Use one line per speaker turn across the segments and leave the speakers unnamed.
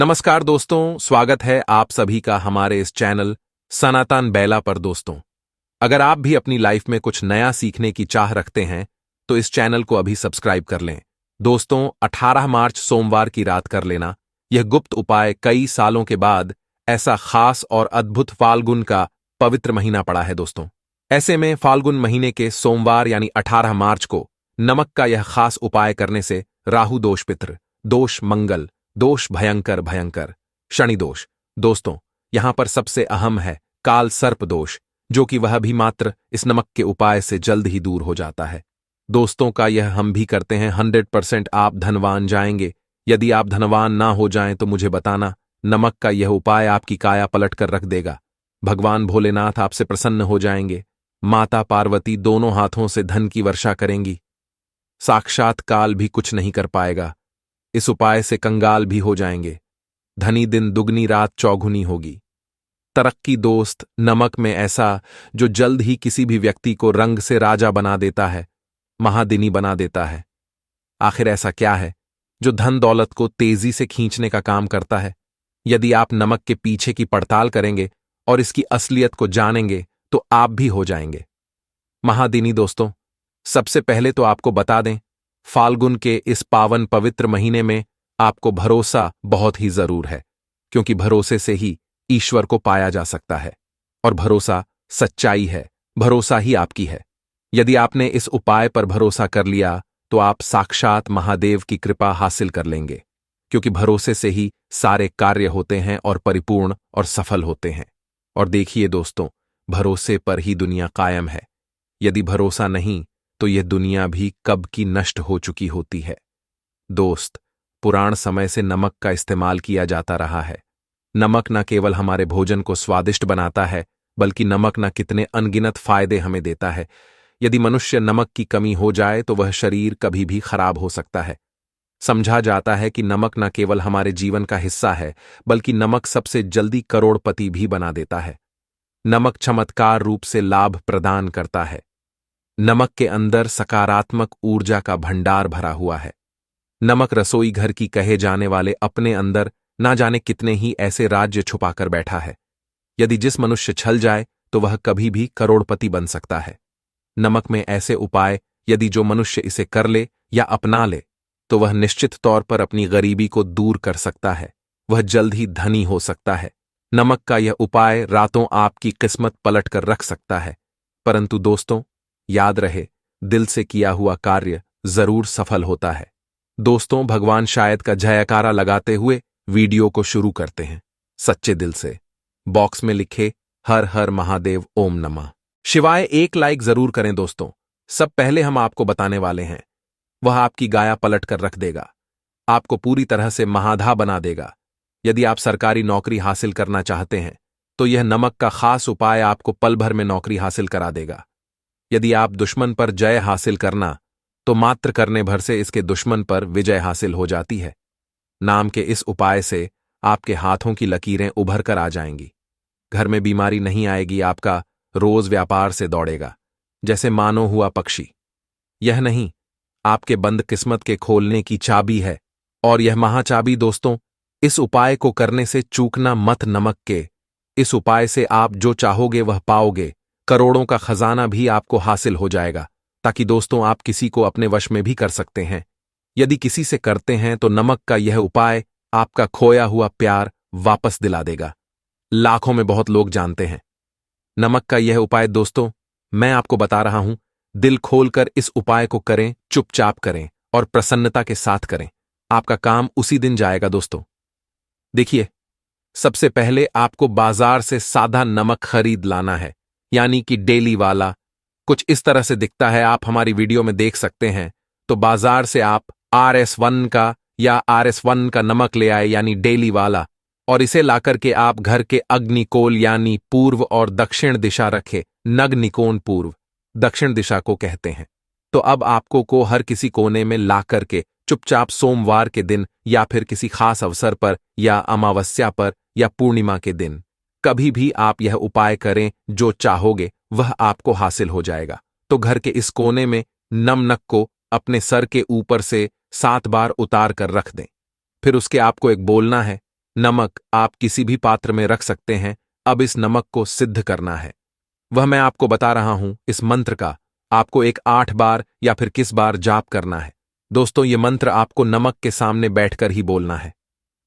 नमस्कार दोस्तों, स्वागत है आप सभी का हमारे इस चैनल सनातन बेला पर। दोस्तों, अगर आप भी अपनी लाइफ में कुछ नया सीखने की चाह रखते हैं तो इस चैनल को अभी सब्सक्राइब कर लें। दोस्तों, 18 मार्च सोमवार की रात कर लेना यह गुप्त उपाय कई सालों के बाद ऐसा खास और अद्भुत फाल्गुन का पवित्र महीना पड़ा है। दोस्तों, ऐसे में फाल्गुन महीने के सोमवार यानी 18 मार्च को नमक का यह खास उपाय करने से राहु दोष, पितृ दोष, मंगल दोष, भयंकर भयंकर शनि दोष, दोस्तों यहां पर सबसे अहम है काल सर्प दोष, जो कि वह भी मात्र इस नमक के उपाय से जल्द ही दूर हो जाता है। दोस्तों का यह हम भी करते हैं, 100% आप धनवान जाएंगे। यदि आप धनवान ना हो जाएं तो मुझे बताना, नमक का यह उपाय आपकी काया पलट कर रख देगा। भगवान भोलेनाथ आपसे प्रसन्न हो जाएंगे, माता पार्वती दोनों हाथों से धन की वर्षा करेंगी, साक्षात काल भी कुछ नहीं कर पाएगा। इस उपाय से कंगाल भी हो जाएंगे, धनी दिन दुगनी रात चौगुनी होगी। तरक्की दोस्त, नमक में ऐसा जो जल्द ही किसी भी व्यक्ति को रंग से राजा बना देता है, महादिनी बना देता है। आखिर ऐसा क्या है जो धन दौलत को तेजी से खींचने का काम करता है? यदि आप नमक के पीछे की पड़ताल करेंगे और इसकी असलियत को जानेंगे तो आप भी हो जाएंगे महादिनी। दोस्तों, सबसे पहले तो आपको बता दें, फाल्गुन के इस पावन पवित्र महीने में आपको भरोसा बहुत ही जरूर है, क्योंकि भरोसे से ही ईश्वर को पाया जा सकता है और भरोसा सच्चाई है, भरोसा ही आपकी है। यदि आपने इस उपाय पर भरोसा कर लिया तो आप साक्षात महादेव की कृपा हासिल कर लेंगे, क्योंकि भरोसे से ही सारे कार्य होते हैं और परिपूर्ण और सफल होते हैं। और देखिए दोस्तों, भरोसे पर ही दुनिया कायम है। यदि भरोसा नहीं तो यह दुनिया भी कब की नष्ट हो चुकी होती है। दोस्त, पुराण समय से नमक का इस्तेमाल किया जाता रहा है। नमक न केवल हमारे भोजन को स्वादिष्ट बनाता है, बल्कि नमक न कितने अनगिनत फायदे हमें देता है। यदि मनुष्य नमक की कमी हो जाए तो वह शरीर कभी भी खराब हो सकता है। समझा जाता है कि नमक न केवल हमारे जीवन का हिस्सा है, बल्कि नमक सबसे जल्दी करोड़पति भी बना देता है। नमक चमत्कार रूप से लाभ प्रदान करता है। नमक के अंदर सकारात्मक ऊर्जा का भंडार भरा हुआ है। नमक रसोई घर की कहे जाने वाले अपने अंदर ना जाने कितने ही ऐसे राज्य छुपाकर बैठा है। यदि जिस मनुष्य छल जाए तो वह कभी भी करोड़पति बन सकता है। नमक में ऐसे उपाय यदि जो मनुष्य इसे कर ले या अपना ले तो वह निश्चित तौर पर अपनी गरीबी को दूर कर सकता है, वह जल्द ही धनी हो सकता है। नमक का यह उपाय रातों आपकी किस्मत पलट कर रख सकता है। परंतु दोस्तों, याद रहे, दिल से किया हुआ कार्य जरूर सफल होता है। दोस्तों, भगवान शायद का जयकारा लगाते हुए वीडियो को शुरू करते हैं। सच्चे दिल से बॉक्स में लिखे हर हर महादेव ओम नमः शिवाय, एक लाइक जरूर करें। दोस्तों, सब पहले हम आपको बताने वाले हैं, वह आपकी गाया पलट कर रख देगा, आपको पूरी तरह से महाधा बना देगा। यदि आप सरकारी नौकरी हासिल करना चाहते हैं तो यह नमक का खास उपाय आपको पल भर में नौकरी हासिल करा देगा। यदि आप दुश्मन पर जय हासिल करना तो मात्र करने भर से इसके दुश्मन पर विजय हासिल हो जाती है। नाम के इस उपाय से आपके हाथों की लकीरें उभर कर आ जाएंगी। घर में बीमारी नहीं आएगी, आपका रोज व्यापार से दौड़ेगा जैसे मानो हुआ पक्षी। यह नहीं, आपके बंद किस्मत के खोलने की चाबी है, और यह महाचाबी दोस्तों, इस उपाय को करने से चूकना मत नमक के। इस उपाय से आप जो चाहोगे वह पाओगे, करोड़ों का खजाना भी आपको हासिल हो जाएगा। ताकि दोस्तों, आप किसी को अपने वश में भी कर सकते हैं। यदि किसी से करते हैं तो नमक का यह उपाय आपका खोया हुआ प्यार वापस दिला देगा। लाखों में बहुत लोग जानते हैं नमक का यह उपाय। दोस्तों, मैं आपको बता रहा हूं, दिल खोलकर इस उपाय को करें, चुपचाप करें और प्रसन्नता के साथ करें। आपका काम उसी दिन जाएगा। दोस्तों देखिए, सबसे पहले आपको बाजार से सादा नमक खरीद लाना है, यानी कि डेली वाला। कुछ इस तरह से दिखता है, आप हमारी वीडियो में देख सकते हैं। तो बाजार से आप RS1 का या RS1 का नमक ले आए, यानी डेली वाला, और इसे लाकर के आप घर के अग्निकोल यानी पूर्व और दक्षिण दिशा रखे। नग्निकोण पूर्व दक्षिण दिशा को कहते हैं। तो अब आपको को हर किसी कोने में ला करके चुपचाप सोमवार के दिन या फिर किसी खास अवसर पर या अमावस्या पर या पूर्णिमा के दिन कभी भी आप यह उपाय करें, जो चाहोगे वह आपको हासिल हो जाएगा। तो घर के इस कोने में नमक को अपने सर के ऊपर से 7 बार उतार कर रख दें। फिर उसके आपको एक बोलना है, नमक आप किसी भी पात्र में रख सकते हैं। अब इस नमक को सिद्ध करना है। वह मैं आपको बता रहा हूं। इस मंत्र का आपको एक 8 बार या फिर किस बार जाप करना है। दोस्तों, ये मंत्र आपको नमक के सामने बैठकर ही बोलना है।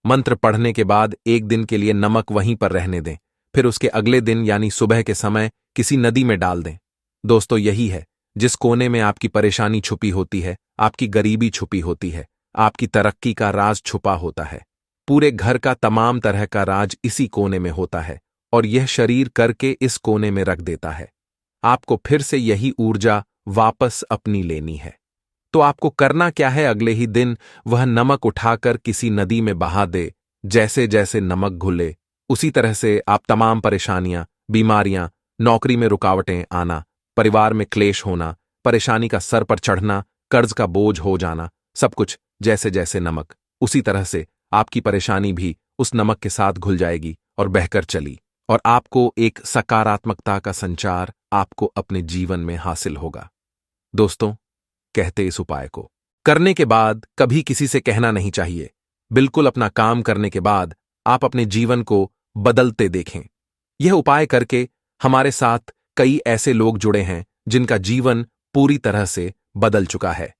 मंत्र पढ़ने के बाद एक दिन के लिए नमक वहीं पर रहने दें। फिर उसके अगले दिन यानी सुबह के समय किसी नदी में डाल दें। दोस्तों, यही है, जिस कोने में आपकी परेशानी छुपी होती है, आपकी गरीबी छुपी होती है, आपकी तरक्की का राज छुपा होता है। पूरे घर का तमाम तरह का राज इसी कोने में होता है और यह शरीर करके इस कोने में रख देता है। आपको फिर से यही ऊर्जा वापस अपनी लेनी है। तो आपको करना क्या है? अगले ही दिन वह नमक उठाकर किसी नदी में बहा दे। जैसे जैसे नमक घुले, उसी तरह से आप तमाम परेशानियां, बीमारियां, नौकरी में रुकावटें आना, परिवार में क्लेश होना, परेशानी का सर पर चढ़ना, कर्ज का बोझ हो जाना, सब कुछ जैसे जैसे नमक, उसी तरह से आपकी परेशानी भी उस नमक के साथ घुल जाएगी और बहकर चली, और आपको एक सकारात्मकता का संचार आपको अपने जीवन में हासिल होगा। दोस्तों, कहते इस उपाय को करने के बाद कभी किसी से कहना नहीं चाहिए। बिल्कुल अपना काम करने के बाद आप अपने जीवन को बदलते देखें। यह उपाय करके हमारे साथ कई ऐसे लोग जुड़े हैं जिनका जीवन पूरी तरह से बदल चुका है।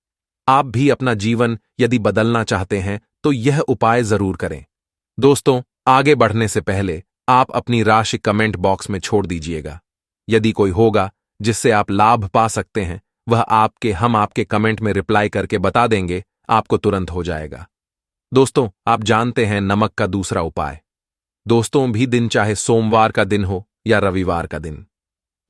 आप भी अपना जीवन यदि बदलना चाहते हैं तो यह उपाय जरूर करें। दोस्तों, आगे बढ़ने से पहले आप अपनी राशि कमेंट बॉक्स में छोड़ दीजिएगा। यदि कोई होगा जिससे आप लाभ पा सकते हैं, वह हम आपके कमेंट में रिप्लाई करके बता देंगे, आपको तुरंत हो जाएगा। दोस्तों, आप जानते हैं नमक का दूसरा उपाय। दोस्तों, भी दिन चाहे सोमवार का दिन हो या रविवार का दिन,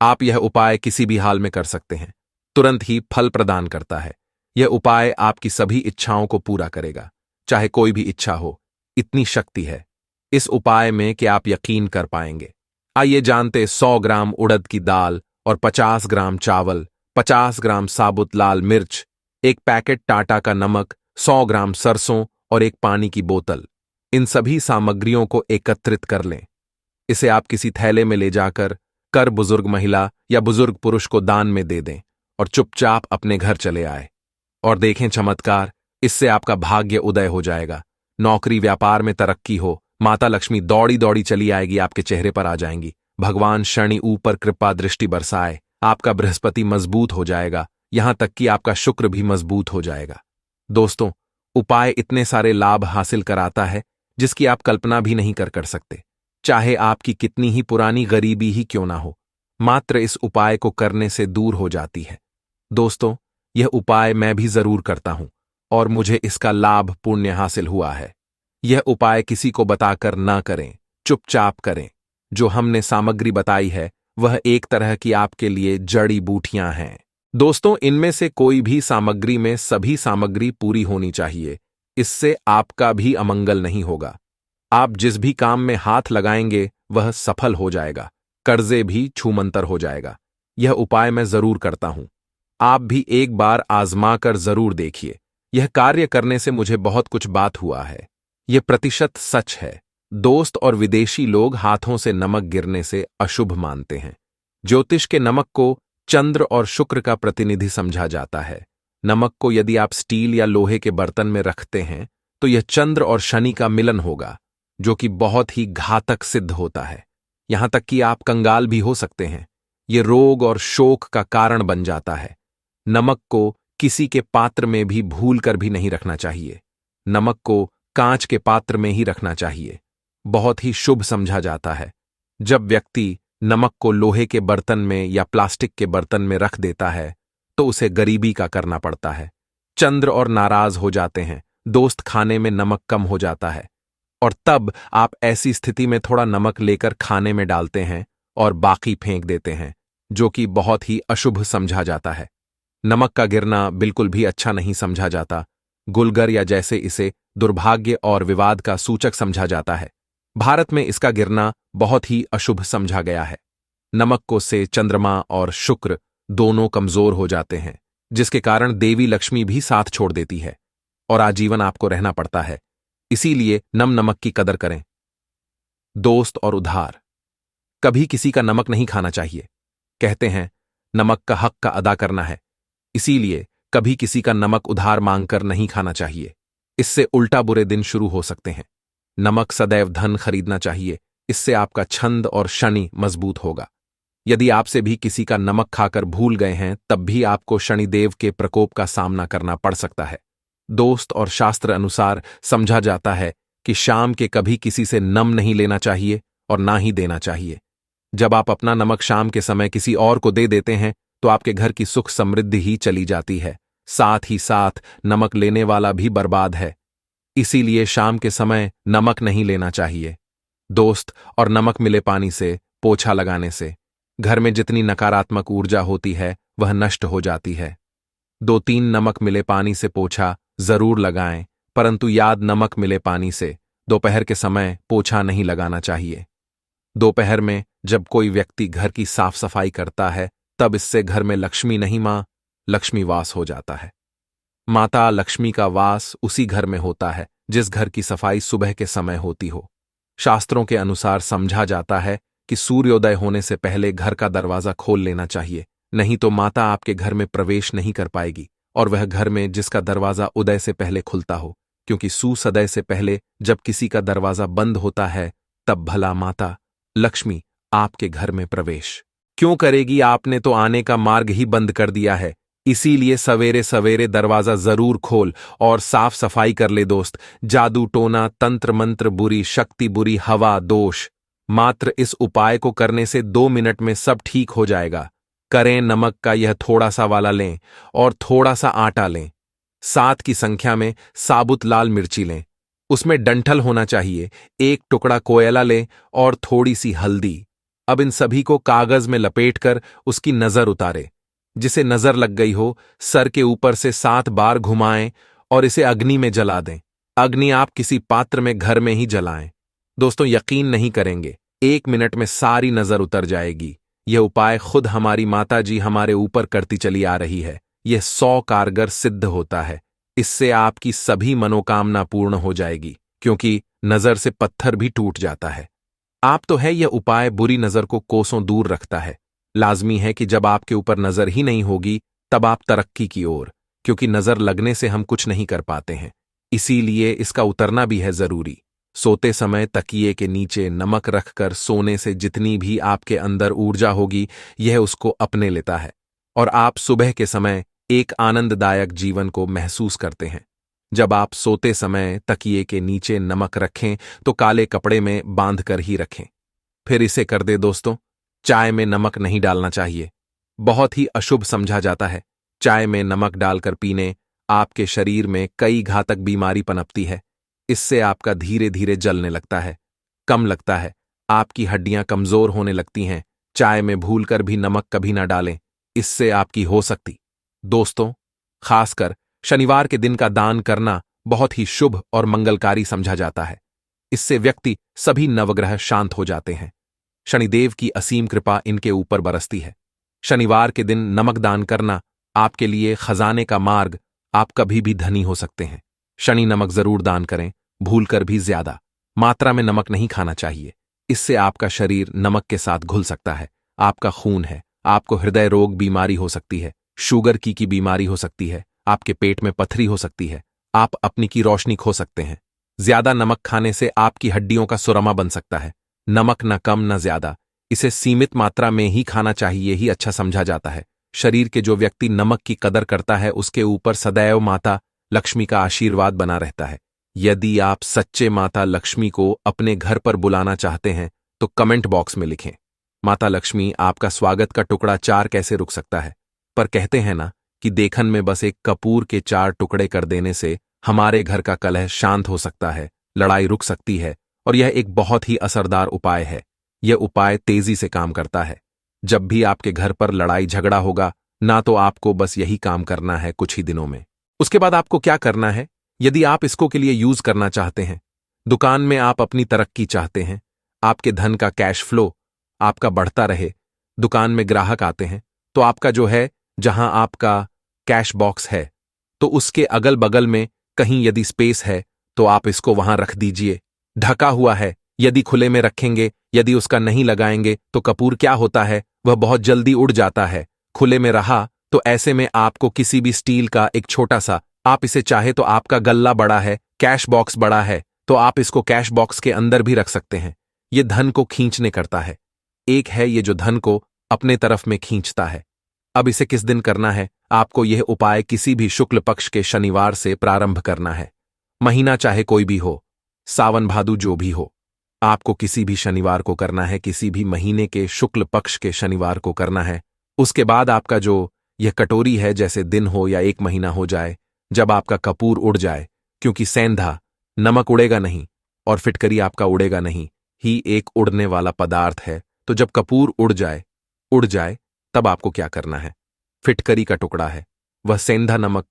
आप यह उपाय किसी भी हाल में कर सकते हैं। तुरंत ही फल प्रदान करता है। यह उपाय आपकी सभी इच्छाओं को पूरा करेगा, चाहे कोई भी इच्छा हो। इतनी शक्ति है इस उपाय में कि आप यकीन कर पाएंगे। आइए जानते 100 ग्राम उड़द की दाल और 50 ग्राम चावल, 50 ग्राम साबुत लाल मिर्च, एक पैकेट टाटा का नमक, 100 ग्राम सरसों और एक पानी की बोतल, इन सभी सामग्रियों को एकत्रित कर लें। इसे आप किसी थैले में ले जाकर कर बुजुर्ग महिला या बुजुर्ग पुरुष को दान में दे दें और चुपचाप अपने घर चले आए और देखें चमत्कार। इससे आपका भाग्य उदय हो जाएगा। नौकरी व्यापार में तरक्की हो, माता लक्ष्मी दौड़ी दौड़ी चली आएगी, आपके चेहरे पर आ जाएंगी। भगवान शनि ऊपर कृपा दृष्टि बरसाए, आपका बृहस्पति मजबूत हो जाएगा, यहां तक कि आपका शुक्र भी मजबूत हो जाएगा। दोस्तों, उपाय इतने सारे लाभ हासिल कराता है जिसकी आप कल्पना भी नहीं कर सकते। चाहे आपकी कितनी ही पुरानी गरीबी ही क्यों ना हो, मात्र इस उपाय को करने से दूर हो जाती है। दोस्तों, यह उपाय मैं भी जरूर करता हूं और मुझे इसका लाभ पुण्य हासिल हुआ है। यह उपाय किसी को बताकर ना करें, चुपचाप करें। जो हमने सामग्री बताई है वह एक तरह की आपके लिए जड़ी बूटियां हैं। दोस्तों, इनमें से कोई भी सामग्री में सभी सामग्री पूरी होनी चाहिए। इससे आपका भी अमंगल नहीं होगा। आप जिस भी काम में हाथ लगाएंगे वह सफल हो जाएगा, कर्जे भी छूमंतर हो जाएगा। यह उपाय मैं जरूर करता हूं, आप भी एक बार आजमा कर जरूर देखिए। यह कार्य करने से मुझे बहुत कुछ बात हुआ है। यह प्रतिशत सच है। दोस्त और विदेशी लोग हाथों से नमक गिरने से अशुभ मानते हैं। ज्योतिष के नमक को चंद्र और शुक्र का प्रतिनिधि समझा जाता है। नमक को यदि आप स्टील या लोहे के बर्तन में रखते हैं तो यह चंद्र और शनि का मिलन होगा, जो कि बहुत ही घातक सिद्ध होता है। यहां तक कि आप कंगाल भी हो सकते हैं। यह रोग और शोक का कारण बन जाता है। नमक को किसी के पात्र में भी भूल कर भी नहीं रखना चाहिए। नमक को कांच के पात्र में ही रखना चाहिए। बहुत ही शुभ समझा जाता है। जब व्यक्ति नमक को लोहे के बर्तन में या प्लास्टिक के बर्तन में रख देता है तो उसे गरीबी का करना पड़ता है। चंद्र और नाराज हो जाते हैं, दोस्त खाने में नमक कम हो जाता है, और तब आप ऐसी स्थिति में थोड़ा नमक लेकर खाने में डालते हैं और बाकी फेंक देते हैं, जो कि बहुत ही अशुभ समझा जाता है। नमक का गिरना बिल्कुल भी अच्छा नहीं समझा जाता। गुलगर या जैसे इसे दुर्भाग्य और विवाद का सूचक समझा जाता है। भारत में इसका गिरना बहुत ही अशुभ समझा गया है। नमक को से चंद्रमा और शुक्र दोनों कमजोर हो जाते हैं, जिसके कारण देवी लक्ष्मी भी साथ छोड़ देती है और आजीवन आपको रहना पड़ता है। इसीलिए नमक की कदर करें। दोस्त और उधार, कभी किसी का नमक नहीं खाना चाहिए। कहते हैं नमक का हक का अदा करना है, इसीलिए कभी किसी का नमक उधार मांगकर नहीं खाना चाहिए। इससे उल्टा बुरे दिन शुरू हो सकते हैं। नमक सदैव धन खरीदना चाहिए, इससे आपका छंद और शनि मजबूत होगा। यदि आपसे भी किसी का नमक खाकर भूल गए हैं, तब भी आपको शनिदेव के प्रकोप का सामना करना पड़ सकता है। दोस्त और शास्त्र अनुसार समझा जाता है कि शाम के कभी किसी से नम नहीं लेना चाहिए और ना ही देना चाहिए। जब आप अपना नमक शाम के समय किसी और को दे देते हैं तो आपके घर की सुख समृद्धि ही चली जाती है, साथ ही साथ नमक लेने वाला भी बर्बाद है। इसीलिए शाम के समय नमक नहीं लेना चाहिए। दोस्त, और नमक मिले पानी से पोछा लगाने से घर में जितनी नकारात्मक ऊर्जा होती है वह नष्ट हो जाती है। 2-3 नमक मिले पानी से पोछा जरूर लगाएं, परंतु याद नमक मिले पानी से दोपहर के समय पोछा नहीं लगाना चाहिए। दोपहर में जब कोई व्यक्ति घर की साफ सफाई करता है तब इससे घर में लक्ष्मी नहीं मां लक्ष्मी वास हो जाता है। माता लक्ष्मी का वास उसी घर में होता है जिस घर की सफाई सुबह के समय होती हो। शास्त्रों के अनुसार समझा जाता है कि सूर्योदय होने से पहले घर का दरवाजा खोल लेना चाहिए, नहीं तो माता आपके घर में प्रवेश नहीं कर पाएगी, और वह घर में जिसका दरवाजा उदय से पहले खुलता हो, क्योंकि सूर्योदय से पहले जब किसी का दरवाजा बंद होता है तब भला माता लक्ष्मी आपके घर में प्रवेश क्यों करेगी? आपने तो आने का मार्ग ही बंद कर दिया है। इसीलिए सवेरे सवेरे दरवाजा जरूर खोल और साफ सफाई कर ले दोस्त। जादू टोना तंत्र मंत्र बुरी शक्ति बुरी हवा दोष, मात्र इस उपाय को करने से 2 मिनट में सब ठीक हो जाएगा। करें, नमक का यह थोड़ा सा वाला लें और थोड़ा सा आटा लें। 7 की संख्या में साबुत लाल मिर्ची लें, उसमें डंठल होना चाहिए। 1 टुकड़ा कोयला लें और थोड़ी सी हल्दी। अब इन सभी को कागज में लपेटकर उसकी नजर उतारे। जिसे नजर लग गई हो सर के ऊपर से 7 बार घुमाएं और इसे अग्नि में जला दें। अग्नि आप किसी पात्र में घर में ही जलाएं। दोस्तों, यकीन नहीं करेंगे, 1 मिनट में सारी नजर उतर जाएगी। यह उपाय खुद हमारी माता जी हमारे ऊपर करती चली आ रही है। यह 100 कारगर सिद्ध होता है। इससे आपकी सभी मनोकामना पूर्ण हो जाएगी, क्योंकि नजर से पत्थर भी टूट जाता है। आप तो है, यह उपाय बुरी नजर को कोसों दूर रखता है। लाजमी है कि जब आपके ऊपर नजर ही नहीं होगी तब आप तरक्की की ओर, क्योंकि नजर लगने से हम कुछ नहीं कर पाते हैं। इसीलिए इसका उतरना भी है जरूरी। सोते समय तकिए के नीचे नमक रखकर सोने से जितनी भी आपके अंदर ऊर्जा होगी यह उसको अपने लेता है और आप सुबह के समय एक आनंददायक जीवन को महसूस करते हैं। जब आप सोते समय तकिए के नीचे नमक रखें तो काले कपड़े में बांध कर ही रखें। फिर इसे कर दे दोस्तों, चाय में नमक नहीं डालना चाहिए, बहुत ही अशुभ समझा जाता है। चाय में नमक डालकर पीने आपके शरीर में कई घातक बीमारी पनपती है। इससे आपका धीरे धीरे जलने लगता है, कम लगता है, आपकी हड्डियां कमजोर होने लगती हैं। चाय में भूलकर भी नमक कभी ना डालें, इससे आपकी हो सकती। दोस्तों, खासकर शनिवार के दिन का दान करना बहुत ही शुभ और मंगलकारी समझा जाता है। इससे व्यक्ति सभी नवग्रह शांत हो जाते हैं। शनिदेव की असीम कृपा इनके ऊपर बरसती है। शनिवार के दिन नमक दान करना आपके लिए खजाने का मार्ग, आप कभी भी धनी हो सकते हैं। शनि नमक जरूर दान करें, भूलकर भी ज्यादा मात्रा में नमक नहीं खाना चाहिए। इससे आपका शरीर नमक के साथ घुल सकता है। आपका खून है, आपको हृदय रोग बीमारी हो सकती है, शुगर की बीमारी हो सकती है, आपके पेट में पथरी हो सकती है, आप अपनी की रोशनी खो सकते हैं। ज्यादा नमक खाने से आपकी हड्डियों का सुरमा बन सकता है। नमक न कम न ज्यादा, इसे सीमित मात्रा में ही खाना चाहिए ही अच्छा समझा जाता है। शरीर के जो व्यक्ति नमक की कदर करता है उसके ऊपर सदैव माता लक्ष्मी का आशीर्वाद बना रहता है। यदि आप सच्चे माता लक्ष्मी को अपने घर पर बुलाना चाहते हैं तो कमेंट बॉक्स में लिखें, माता लक्ष्मी आपका स्वागत का टुकड़ा 4 कैसे रुक सकता है। पर कहते हैं ना कि देखन में बस एक कपूर के 4 टुकड़े कर देने से हमारे घर का कलह शांत हो सकता है, लड़ाई रुक सकती है, और यह एक बहुत ही असरदार उपाय है। यह उपाय तेजी से काम करता है। जब भी आपके घर पर लड़ाई झगड़ा होगा ना, तो आपको बस यही काम करना है कुछ ही दिनों में। उसके बाद आपको क्या करना है, यदि आप इसको के लिए यूज करना चाहते हैं, दुकान में आप अपनी तरक्की चाहते हैं, आपके धन का कैश फ्लो आपका बढ़ता रहे, दुकान में ग्राहक आते हैं, तो आपका जो है जहां आपका कैश बॉक्स है तो उसके अगल बगल में कहीं यदि स्पेस है तो आप इसको वहां रख दीजिए। ढका हुआ है, यदि खुले में रखेंगे, यदि उसका नहीं लगाएंगे तो कपूर क्या होता है, वह बहुत जल्दी उड़ जाता है। खुले में रहा तो ऐसे में आपको किसी भी स्टील का एक छोटा सा, आप इसे चाहे तो आपका गल्ला बड़ा है, कैश बॉक्स बड़ा है, तो आप इसको कैश बॉक्स के अंदर भी रख सकते हैं। ये धन को खींचने करता है। एक है ये जो धन को अपने तरफ में खींचता है। अब इसे किस दिन करना है? आपको यह उपाय किसी भी शुक्ल पक्ष के शनिवार से प्रारंभ करना है। महीना चाहे कोई भी हो, सावन भादु जो भी हो, आपको किसी भी शनिवार को करना है, किसी भी महीने के शुक्ल पक्ष के शनिवार को करना है। उसके बाद आपका जो यह कटोरी है, जैसे दिन हो या एक महीना हो जाए, जब आपका कपूर उड़ जाए, क्योंकि सेंधा नमक उड़ेगा नहीं और फिटकरी आपका उड़ेगा नहीं, ही एक उड़ने वाला पदार्थ है। तो जब कपूर उड़ जाए तब आपको क्या करना है? फिटकरी का टुकड़ा है, वह सेंधा नमक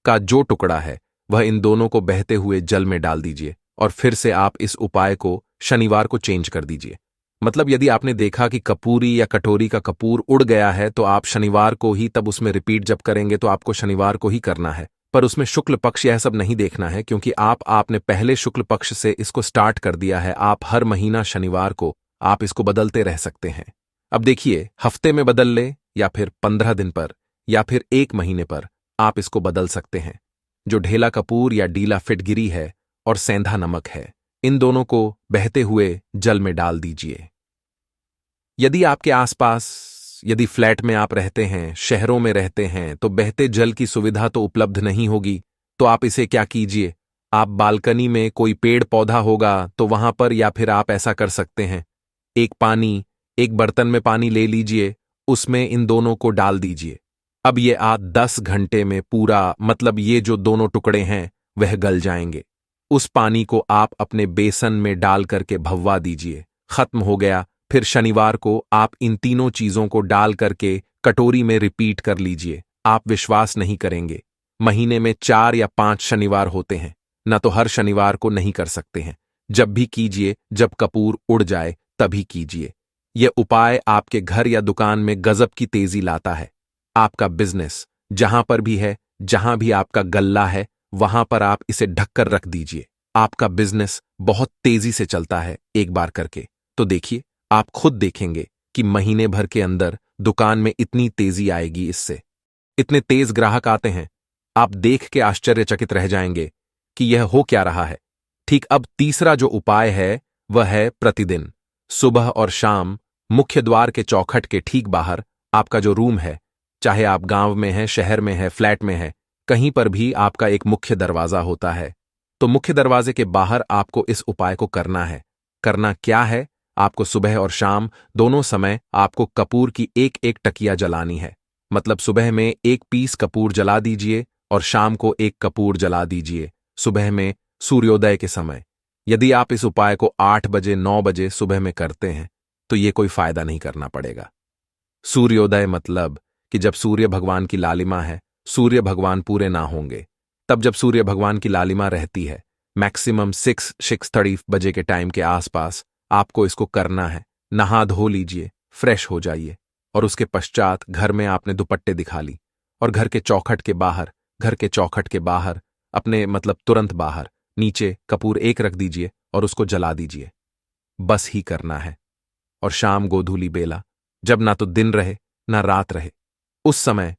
का जो टुकड़ा है, वह इन दोनों को बहते हुए जल में डाल दीजिए और फिर से आप इस उपाय को शनिवार को चेंज कर दीजिए। मतलब यदि आपने देखा कि कपूरी या कटोरी का कपूर उड़ गया है, तो आप शनिवार को ही तब उसमें रिपीट जब करेंगे तो आपको शनिवार को ही करना है। पर उसमें शुक्ल पक्ष यह सब नहीं देखना है, क्योंकि आपने पहले शुक्ल पक्ष से इसको स्टार्ट कर दिया है। आप हर महीना शनिवार को आप इसको बदलते रह सकते हैं। अब देखिए, हफ्ते में बदल ले या फिर 15 दिन पर या फिर एक महीने पर आप इसको बदल सकते हैं। जो ढेला कपूर या डीला फिटगिरी है और सेंधा नमक है, इन दोनों को बहते हुए जल में डाल दीजिए। यदि आपके आसपास, यदि फ्लैट में आप रहते हैं, शहरों में रहते हैं, तो बहते जल की सुविधा तो उपलब्ध नहीं होगी। तो आप इसे क्या कीजिए, आप बालकनी में कोई पेड़ पौधा होगा तो वहां पर, या फिर आप ऐसा कर सकते हैं, एक बर्तन में पानी ले लीजिए, उसमें इन दोनों को डाल दीजिए। अब ये आप 10 घंटे में पूरा, मतलब ये जो दोनों टुकड़े हैं वह गल जाएंगे। उस पानी को आप अपने बेसन में डाल करके भव्वा दीजिए। खत्म हो गया। फिर शनिवार को आप इन तीनों चीजों को डाल करके कटोरी में रिपीट कर लीजिए। आप विश्वास नहीं करेंगे, महीने में 4 या 5 शनिवार होते हैं। न तो हर शनिवार को नहीं कर सकते हैं, जब भी कीजिए, जब कपूर उड़ जाए तभी कीजिए। यह उपाय आपके घर या दुकान में गजब की तेजी लाता है। आपका बिजनेस जहां पर भी है, जहां भी आपका गल्ला है, वहां पर आप इसे ढककर रख दीजिए। आपका बिजनेस बहुत तेजी से चलता है एक बार करके। तो देखिए, आप खुद देखेंगे कि महीने भर के अंदर दुकान में इतनी तेजी आएगी। इससे इतने तेज ग्राहक आते हैं, आप देख के आश्चर्यचकित रह जाएंगे कि यह हो क्या रहा है। ठीक अब तीसरा जो उपाय है वह है प्रतिदिन सुबह और शाम मुख्य द्वार के चौखट के ठीक बाहर, आपका जो रूम है, चाहे आप गांव में हैं, शहर में है, फ्लैट में है, कहीं पर भी आपका एक मुख्य दरवाजा होता है। तो मुख्य दरवाजे के बाहर आपको इस उपाय को करना है। करना क्या है? आपको सुबह और शाम दोनों समय आपको कपूर की एक एक टकिया जलानी है। मतलब सुबह में एक पीस कपूर जला दीजिए और शाम को एक कपूर जला दीजिए, सुबह में सूर्योदय के समय। यदि आप इस उपाय को 8 बजे 9 बजे सुबह में करते हैं तो ये कोई फायदा नहीं करना पड़ेगा। सूर्योदय मतलब कि जब सूर्य भगवान की लालिमा है, सूर्य भगवान पूरे ना होंगे, तब जब सूर्य भगवान की लालिमा रहती है, मैक्सिमम 6:30 बजे के टाइम के आसपास आपको इसको करना है। नहा धो लीजिए, फ्रेश हो जाइए और उसके पश्चात घर में आपने दुपट्टे दिखा ली और घर के चौखट के बाहर अपने, मतलब तुरंत बाहर, नीचे कपूर एक रख दीजिए और उसको जला दीजिए। बस ही करना है। और शाम गोधूली बेला, जब ना तो दिन रहे ना रात रहे, उस समय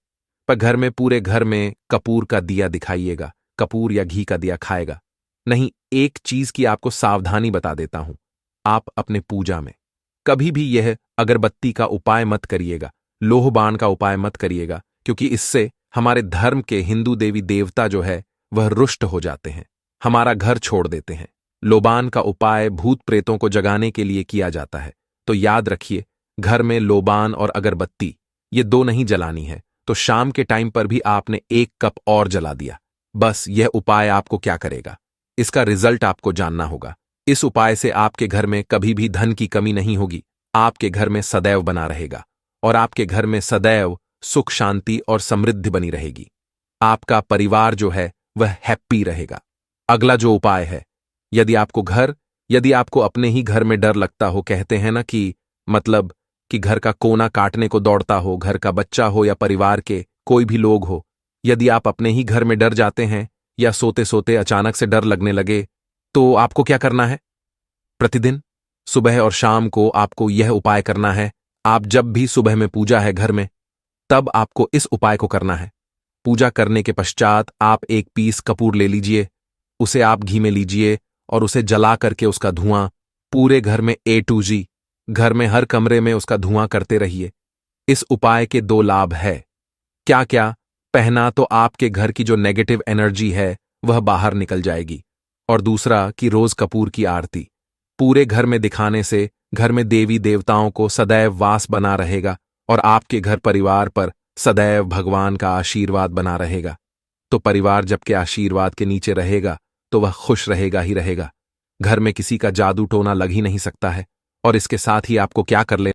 पर घर में, पूरे घर में कपूर का दिया दिखाइएगा। कपूर या घी का दिया खाएगा नहीं। एक चीज की आपको सावधानी बता देता हूं, आप अपने पूजा में कभी भी यह अगरबत्ती का उपाय मत करिएगा, लोहबान का उपाय मत करिएगा, क्योंकि इससे हमारे धर्म के हिंदू देवी देवता जो है वह रुष्ट हो जाते हैं, हमारा घर छोड़ देते हैं। लोबान का उपाय भूत प्रेतों को जगाने के लिए किया जाता है। तो याद रखिए, घर में लोबान और अगरबत्ती ये दो नहीं जलानी है। तो शाम के टाइम पर भी आपने 1 कप और जला दिया। बस यह उपाय आपको क्या करेगा, इसका रिजल्ट आपको जानना होगा। इस उपाय से आपके घर में कभी भी धन की कमी नहीं होगी, आपके घर में सदैव बना रहेगा और आपके घर में सदैव सुख शांति और समृद्धि बनी रहेगी। आपका परिवार जो है वह हैप्पी रहेगा। अगला जो उपाय है, यदि आपको अपने ही घर में डर लगता हो, कहते हैं ना कि मतलब कि घर का कोना काटने को दौड़ता हो, घर का बच्चा हो या परिवार के कोई भी लोग हो, यदि आप अपने ही घर में डर जाते हैं या सोते सोते अचानक से डर लगने लगे, तो आपको क्या करना है? प्रतिदिन सुबह और शाम को आपको यह उपाय करना है। आप जब भी सुबह में पूजा है घर में, तब आपको इस उपाय को करना है। पूजा करने के पश्चात आप 1 पीस कपूर ले लीजिए, उसे आप घी में लीजिए और उसे जला करके उसका धुआं पूरे घर में A to G, घर में हर कमरे में उसका धुआं करते रहिए। इस उपाय के दो लाभ है। क्या क्या? पहला तो आपके घर की जो नेगेटिव एनर्जी है वह बाहर निकल जाएगी, और दूसरा कि रोज कपूर की आरती पूरे घर में दिखाने से घर में देवी देवताओं को सदैव वास बना रहेगा और आपके घर परिवार पर सदैव भगवान का आशीर्वाद बना रहेगा। तो परिवार जब के आशीर्वाद के नीचे रहेगा तो वह खुश रहेगा ही रहेगा। घर में किसी का जादू टोना लग ही नहीं सकता है। और इसके साथ ही आपको क्या कर ले